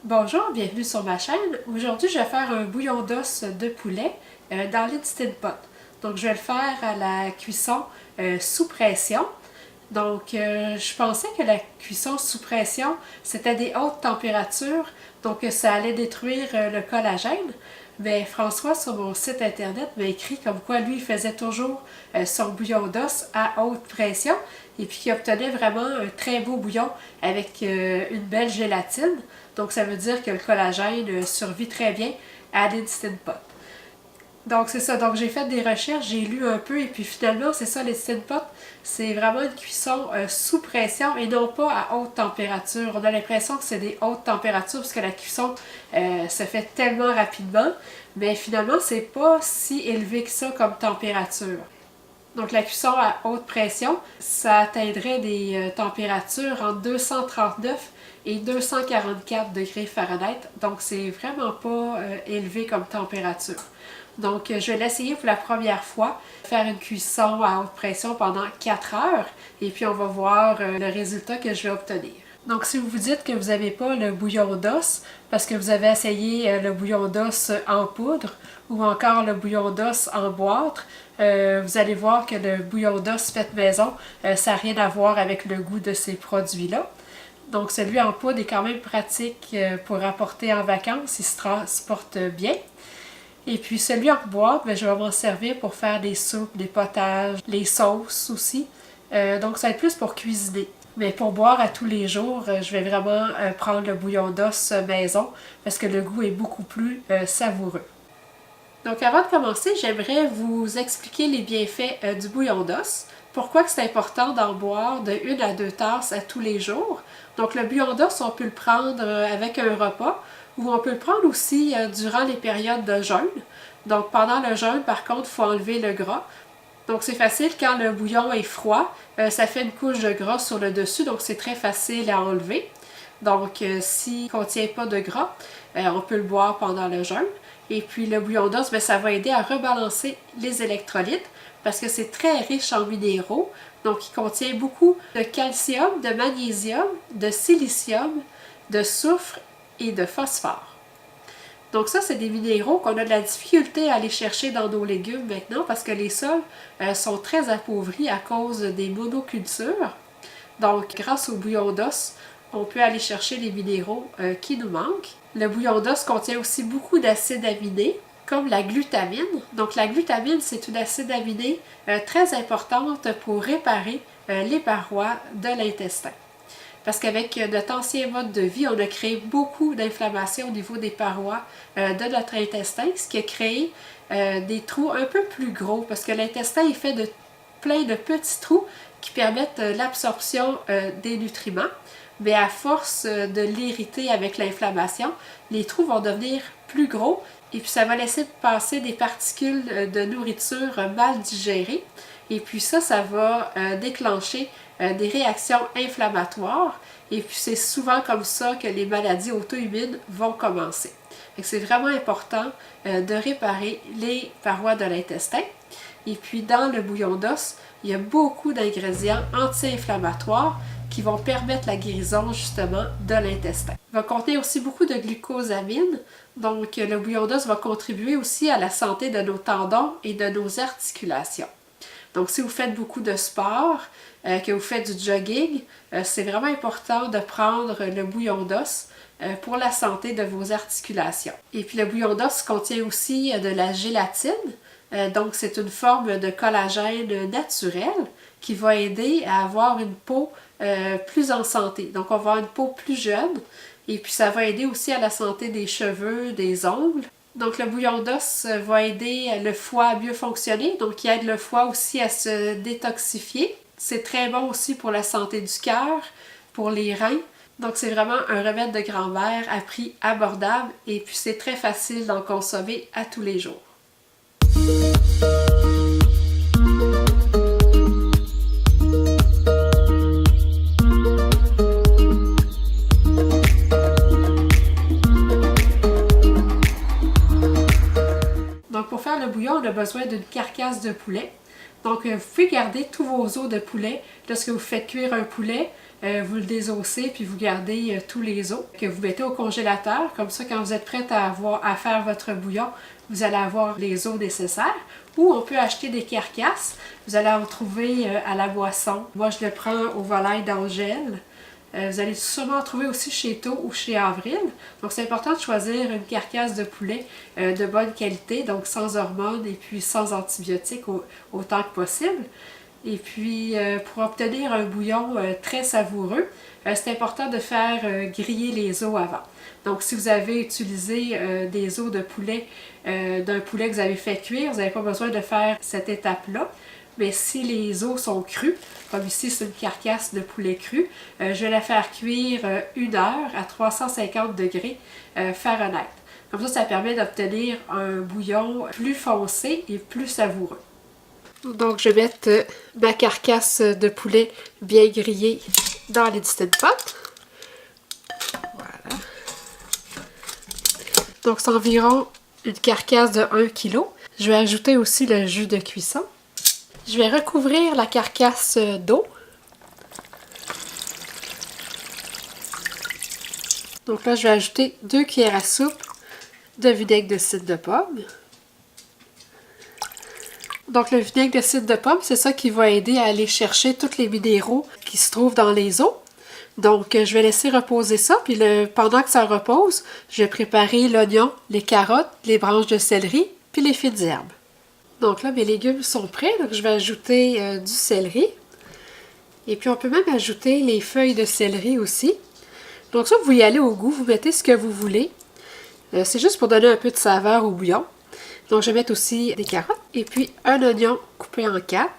Bonjour, bienvenue sur ma chaîne. Aujourd'hui, je vais faire un bouillon d'os de poulet dans l'Instant Pot. Donc, je vais le faire à la cuisson sous pression. Donc, je pensais que la cuisson sous pression, c'était des hautes températures, donc ça allait détruire le collagène. Mais François, sur mon site internet, m'a écrit comme quoi lui, il faisait toujours son bouillon d'os à haute pression et puis qu'il obtenait vraiment un très beau bouillon avec une belle gélatine. Donc, ça veut dire que le collagène survit très bien à l'Instant Pot. Donc, c'est ça. Donc, j'ai fait des recherches, j'ai lu un peu et puis finalement, c'est ça, l'Instant Pot, c'est vraiment une cuisson sous pression et non pas à haute température. On a l'impression que c'est des hautes températures parce que la cuisson se fait tellement rapidement, mais finalement, c'est pas si élevé que ça comme température. Donc, la cuisson à haute pression, ça atteindrait des températures entre 239 et 244 degrés Fahrenheit. Donc, c'est vraiment pas élevé comme température. Donc, je vais l'essayer pour la première fois, faire une cuisson à haute pression pendant 4 heures et puis on va voir le résultat que je vais obtenir. Donc, si vous vous dites que vous n'avez pas le bouillon d'os parce que vous avez essayé le bouillon d'os en poudre ou encore le bouillon d'os en boîte, vous allez voir que le bouillon d'os fait maison, ça n'a rien à voir avec le goût de ces produits-là. Donc, celui en poudre est quand même pratique pour apporter en vacances, il se transporte bien. Et puis celui en boîte, je vais m'en servir pour faire des soupes, des potages, les sauces aussi. Donc ça va être plus pour cuisiner. Mais pour boire à tous les jours, je vais vraiment prendre le bouillon d'os maison parce que le goût est beaucoup plus savoureux. Donc avant de commencer, j'aimerais vous expliquer les bienfaits du bouillon d'os. Pourquoi c'est important d'en boire de 1 à 2 tasses à tous les jours. Donc le bouillon d'os, on peut le prendre avec un repas ou on peut le prendre aussi durant les périodes de jeûne. Donc pendant le jeûne, par contre, il faut enlever le gras. Donc c'est facile quand le bouillon est froid, ça fait une couche de gras sur le dessus, donc c'est très facile à enlever. Donc s'il ne contient pas de gras, on peut le boire pendant le jeûne. Et puis le bouillon d'os, ça va aider à rebalancer les électrolytes parce que c'est très riche en minéraux. Donc il contient beaucoup de calcium, de magnésium, de silicium, de soufre et de phosphore. Donc ça, c'est des minéraux qu'on a de la difficulté à aller chercher dans nos légumes maintenant parce que les sols sont très appauvris à cause des monocultures. Donc grâce au bouillon d'os, on peut aller chercher les minéraux qui nous manquent. Le bouillon d'os contient aussi beaucoup d'acides aminés, comme la glutamine. Donc la glutamine, c'est une acide aminé très importante pour réparer les parois de l'intestin. Parce qu'avec notre ancien mode de vie, on a créé beaucoup d'inflammation au niveau des parois de notre intestin, ce qui a créé des trous un peu plus gros, parce que l'intestin est fait de plein de petits trous qui permettent l'absorption des nutriments. Mais à force de l'irriter avec l'inflammation, les trous vont devenir plus gros et puis ça va laisser passer des particules de nourriture mal digérées. Et puis ça va déclencher des réactions inflammatoires. Et puis c'est souvent comme ça que les maladies auto-immunes vont commencer. C'est vraiment important de réparer les parois de l'intestin. Et puis dans le bouillon d'os, il y a beaucoup d'ingrédients anti-inflammatoires qui vont permettre la guérison justement de l'intestin. Il va contenir aussi beaucoup de glucosamine, donc le bouillon d'os va contribuer aussi à la santé de nos tendons et de nos articulations. Donc si vous faites beaucoup de sport, que vous faites du jogging, c'est vraiment important de prendre le bouillon d'os pour la santé de vos articulations. Et puis le bouillon d'os contient aussi de la gélatine, donc c'est une forme de collagène naturel qui va aider à avoir une peau plus en santé. Donc on va avoir une peau plus jeune et puis ça va aider aussi à la santé des cheveux, des ongles. Donc le bouillon d'os va aider le foie à mieux fonctionner, donc il aide le foie aussi à se détoxifier. C'est très bon aussi pour la santé du cœur, pour les reins. Donc c'est vraiment un remède de grand-mère à prix abordable et puis c'est très facile d'en consommer à tous les jours. Donc pour faire le bouillon, on a besoin d'une carcasse de poulet. Donc vous pouvez garder tous vos os de poulet lorsque vous faites cuire un poulet. vous le désossez puis vous gardez tous les os que vous mettez au congélateur. Comme ça, quand vous êtes prête à faire votre bouillon, vous allez avoir les os nécessaires. Ou on peut acheter des carcasses. Vous allez en trouver à la boisson. Moi, je le prends au volaille d'Angèle. Vous allez sûrement en trouver aussi chez Taux ou chez Avril. Donc, c'est important de choisir une carcasse de poulet de bonne qualité, donc sans hormones et puis sans antibiotiques autant que possible. Et puis, pour obtenir un bouillon très savoureux, c'est important de faire griller les os avant. Donc, si vous avez utilisé des os de poulet, d'un poulet que vous avez fait cuire, vous n'avez pas besoin de faire cette étape-là. Mais si les os sont crus, comme ici c'est une carcasse de poulet cru, je vais la faire cuire 1 heure à 350 degrés Fahrenheit. Comme ça permet d'obtenir un bouillon plus foncé et plus savoureux. Donc je vais mettre ma carcasse de poulet bien grillée dans l'Instant Pot. Voilà. Donc c'est environ une carcasse de 1 kg. Je vais ajouter aussi le jus de cuisson. Je vais recouvrir la carcasse d'eau. Donc là, je vais ajouter 2 cuillères à soupe de vinaigre de cidre de pomme. Donc le vinaigre de cidre de pomme, c'est ça qui va aider à aller chercher tous les minéraux qui se trouvent dans les os. Donc je vais laisser reposer ça, puis pendant que ça repose, je vais préparer l'oignon, les carottes, les branches de céleri, puis les fines herbes. Donc là, mes légumes sont prêts, donc je vais ajouter du céleri. Et puis on peut même ajouter les feuilles de céleri aussi. Donc ça, vous y allez au goût, vous mettez ce que vous voulez. C'est juste pour donner un peu de saveur au bouillon. Donc je vais mettre aussi des carottes. Et puis un oignon coupé en 4.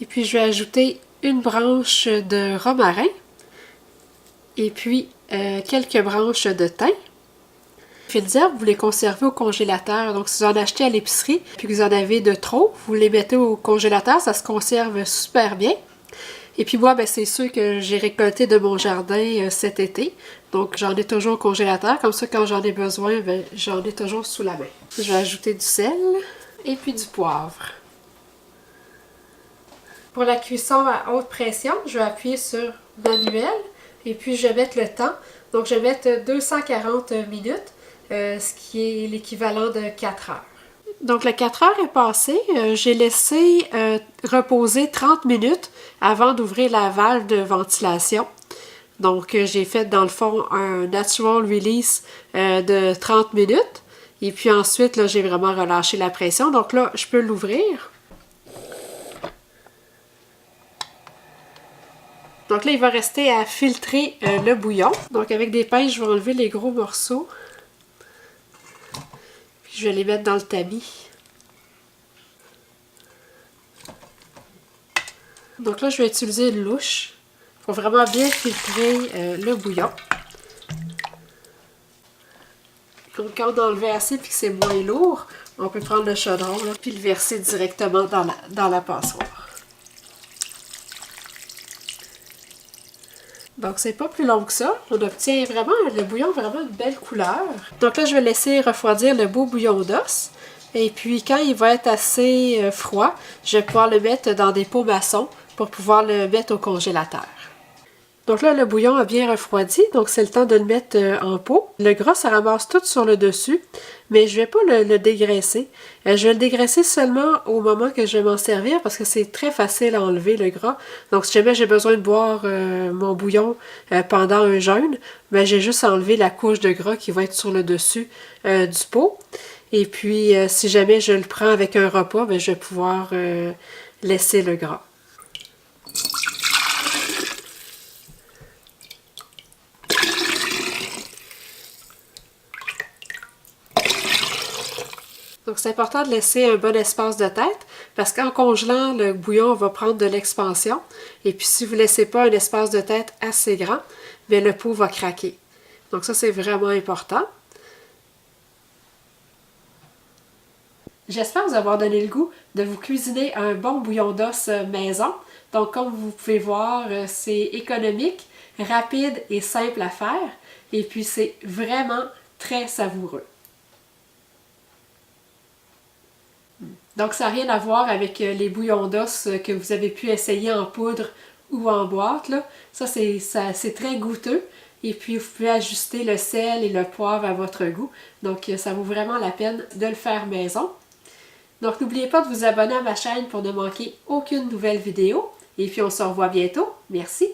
Et puis je vais ajouter une branche de romarin. Et puis quelques branches de thym. Les fines herbes, vous les conservez au congélateur. Donc, si vous en achetez à l'épicerie, puis que vous en avez de trop, vous les mettez au congélateur, ça se conserve super bien. Et puis moi, ben, c'est ceux que j'ai récoltés de mon jardin cet été. Donc, j'en ai toujours au congélateur. Comme ça, quand j'en ai besoin, ben, j'en ai toujours sous la main. Je vais ajouter du sel et puis du poivre. Pour la cuisson à haute pression, je vais appuyer sur manuel et puis je vais mettre le temps. Donc, je vais mettre 240 minutes. Ce qui est l'équivalent de 4 heures. Donc, le 4 heures est passé. J'ai laissé reposer 30 minutes avant d'ouvrir la valve de ventilation. Donc, j'ai fait dans le fond un natural release de 30 minutes. Et puis ensuite, là, j'ai vraiment relâché la pression. Donc là, je peux l'ouvrir. Donc là, il va rester à filtrer le bouillon. Donc, avec des pinces, je vais enlever les gros morceaux. Je vais les mettre dans le tamis. Donc là, je vais utiliser une louche pour vraiment bien filtrer le bouillon. Donc quand on enlève assez et que c'est moins lourd, on peut prendre le chaudron et le verser directement dans la passoire. Donc c'est pas plus long que ça. On obtient vraiment le bouillon vraiment une belle couleur. Donc là, je vais laisser refroidir le beau bouillon d'os. Et puis quand il va être assez froid, je vais pouvoir le mettre dans des pots maçons pour pouvoir le mettre au congélateur. Donc là, le bouillon a bien refroidi, donc c'est le temps de le mettre en pot. Le gras, ça ramasse tout sur le dessus, mais je ne vais pas le dégraisser. Je vais le dégraisser seulement au moment que je vais m'en servir parce que c'est très facile à enlever le gras. Donc si jamais j'ai besoin de boire mon bouillon pendant un jeûne, ben, j'ai juste à enlever la couche de gras qui va être sur le dessus du pot. Et puis si jamais je le prends avec un repas, ben, je vais pouvoir laisser le gras. Donc, c'est important de laisser un bon espace de tête parce qu'en congelant, le bouillon va prendre de l'expansion. Et puis, si vous ne laissez pas un espace de tête assez grand, bien, le pot va craquer. Donc, ça, c'est vraiment important. J'espère vous avoir donné le goût de vous cuisiner un bon bouillon d'os maison. Donc, comme vous pouvez voir, c'est économique, rapide et simple à faire. Et puis, c'est vraiment très savoureux. Donc, ça n'a rien à voir avec les bouillons d'os que vous avez pu essayer en poudre ou en boîte, là. Ça, c'est très goûteux. Et puis, vous pouvez ajuster le sel et le poivre à votre goût. Donc, ça vaut vraiment la peine de le faire maison. Donc, n'oubliez pas de vous abonner à ma chaîne pour ne manquer aucune nouvelle vidéo. Et puis, on se revoit bientôt. Merci!